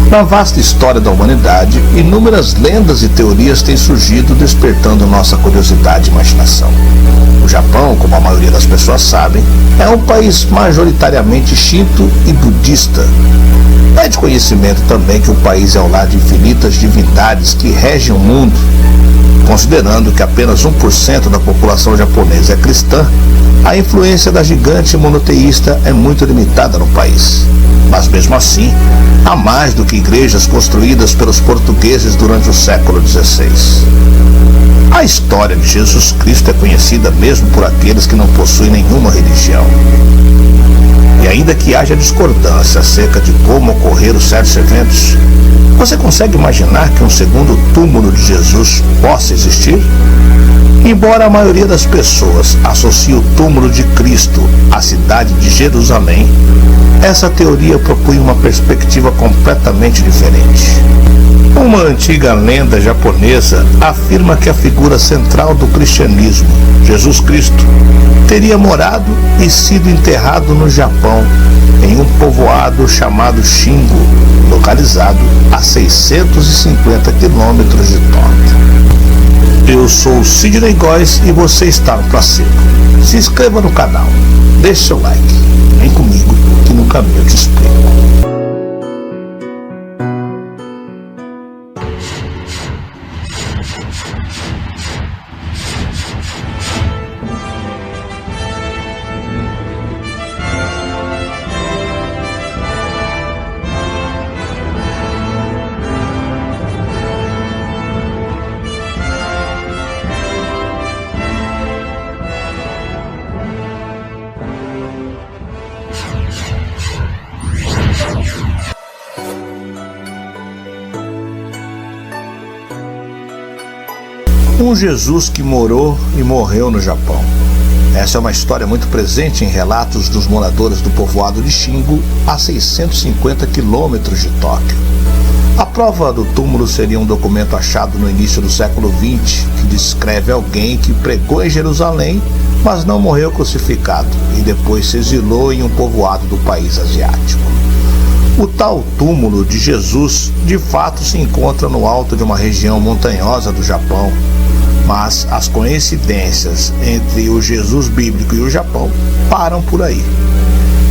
Na vasta história da humanidade, inúmeras lendas e teorias têm surgido, despertando nossa curiosidade e imaginação. O Japão, como a maioria das pessoas sabem, é um país majoritariamente shinto e budista. É de conhecimento também que o país é o lar de infinitas divindades que regem o mundo. Considerando que apenas 1% da população japonesa é cristã, a influência da gigante monoteísta é muito limitada no país. Mas mesmo assim, há mais do que igrejas construídas pelos portugueses durante o século XVI. A história de Jesus Cristo é conhecida mesmo por aqueles que não possuem nenhuma religião. E ainda que haja discordância acerca de como ocorreram certos eventos, você consegue imaginar que um segundo túmulo de Jesus possa existir? Embora a maioria das pessoas associe o túmulo de Cristo à cidade de Jerusalém, essa teoria propõe uma perspectiva completamente diferente. Uma antiga lenda japonesa afirma que a figura central do cristianismo, Jesus Cristo, teria morado e sido enterrado no Japão, em um povoado chamado Shingo, localizado a 650 quilômetros de Tóquio. Eu sou o Sidney Góes e você está no Placebo. Se inscreva no canal, deixe seu like, vem comigo que no caminho eu te explico. Um Jesus que morou e morreu no Japão. Essa é uma história muito presente em relatos dos moradores do povoado de Shingo, a 650 quilômetros de Tóquio. A prova do túmulo seria um documento achado no início do século XX, que descreve alguém que pregou em Jerusalém, mas não morreu crucificado, e depois se exilou em um povoado do país asiático. O tal túmulo de Jesus, de fato, se encontra no alto de uma região montanhosa do Japão, mas as coincidências entre o Jesus bíblico e o Japão param por aí.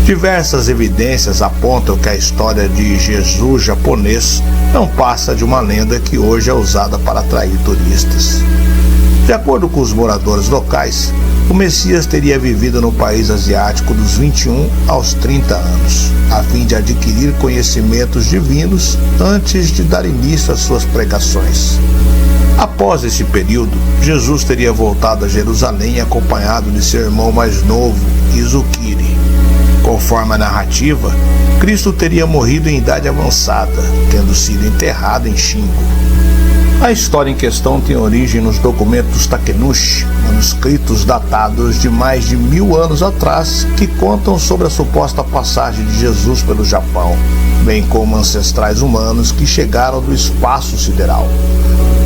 Diversas evidências apontam que a história de Jesus japonês não passa de uma lenda que hoje é usada para atrair turistas. De acordo com os moradores locais, o Messias teria vivido no país asiático dos 21 aos 30 anos, a fim de adquirir conhecimentos divinos antes de dar início às suas pregações. Após esse período, Jesus teria voltado a Jerusalém acompanhado de seu irmão mais novo, Izukiri. Conforme a narrativa, Cristo teria morrido em idade avançada, tendo sido enterrado em Shingo. A história em questão tem origem nos documentos Takenushi, manuscritos datados de mais de 1000 anos atrás, que contam sobre a suposta passagem de Jesus pelo Japão, bem como ancestrais humanos que chegaram do espaço sideral.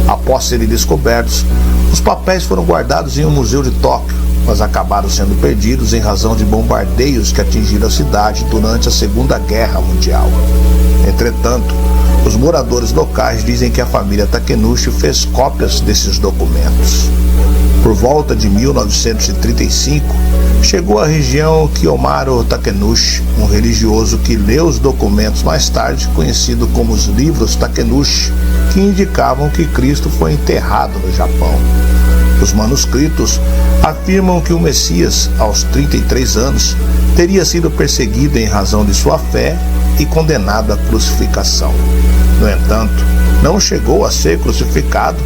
Após serem descobertos, os papéis foram guardados em um museu de Tóquio, mas acabaram sendo perdidos em razão de bombardeios que atingiram a cidade durante a Segunda Guerra Mundial. Entretanto, os moradores locais dizem que a família Takenushi fez cópias desses documentos. Por volta de 1935, chegou à região Kiyomaru Takenushi, um religioso que leu os documentos mais tarde, conhecido como os livros Takenushi, que indicavam que Cristo foi enterrado no Japão. Os manuscritos afirmam que o Messias, aos 33 anos, teria sido perseguido em razão de sua fé e condenado à crucificação. No entanto, não chegou a ser crucificado,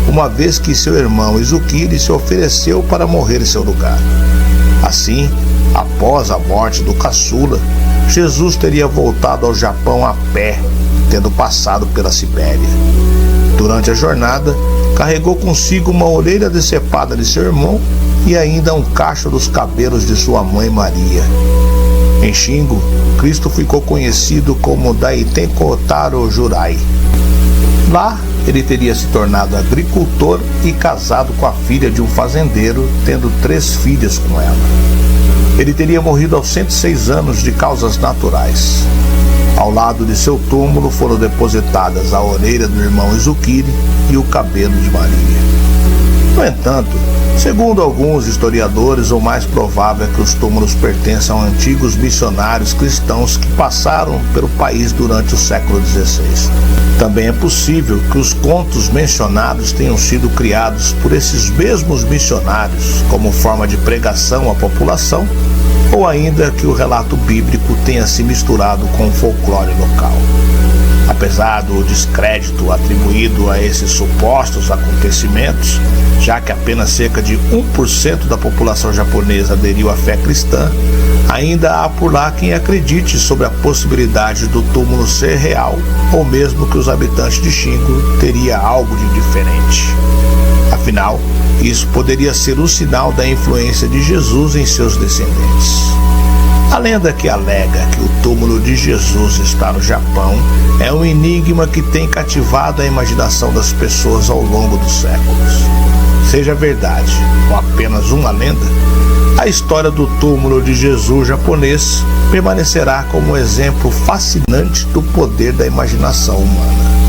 uma vez que seu irmão Izukiri se ofereceu para morrer em seu lugar. Assim, após a morte do caçula, Jesus teria voltado ao Japão a pé, tendo passado pela Sibéria. Durante a jornada, carregou consigo uma orelha decepada de seu irmão e ainda um cacho dos cabelos de sua mãe Maria. Em Shingo, Cristo ficou conhecido como Daitenko Taro Jurai. Lá, ele teria se tornado agricultor e casado com a filha de um fazendeiro, tendo 3 filhas com ela. Ele teria morrido aos 106 anos de causas naturais. Ao lado de seu túmulo foram depositadas a orelha do irmão Ezuquire e o cabelo de Maria. No entanto, segundo alguns historiadores, o mais provável é que os túmulos pertençam a antigos missionários cristãos que passaram pelo país durante o século XVI. Também é possível que os contos mencionados tenham sido criados por esses mesmos missionários como forma de pregação à população, ou ainda que o relato bíblico tenha se misturado com o folclore local. Apesar do descrédito atribuído a esses supostos acontecimentos, já que apenas cerca de 1% da população japonesa aderiu à fé cristã, ainda há por lá quem acredite sobre a possibilidade do túmulo ser real, ou mesmo que os habitantes de Shingo teria algo de diferente. Afinal, isso poderia ser um sinal da influência de Jesus em seus descendentes. A lenda que alega que o túmulo de Jesus está no Japão é um enigma que tem cativado a imaginação das pessoas ao longo dos séculos. Seja verdade ou apenas uma lenda, a história do túmulo de Jesus japonês permanecerá como um exemplo fascinante do poder da imaginação humana.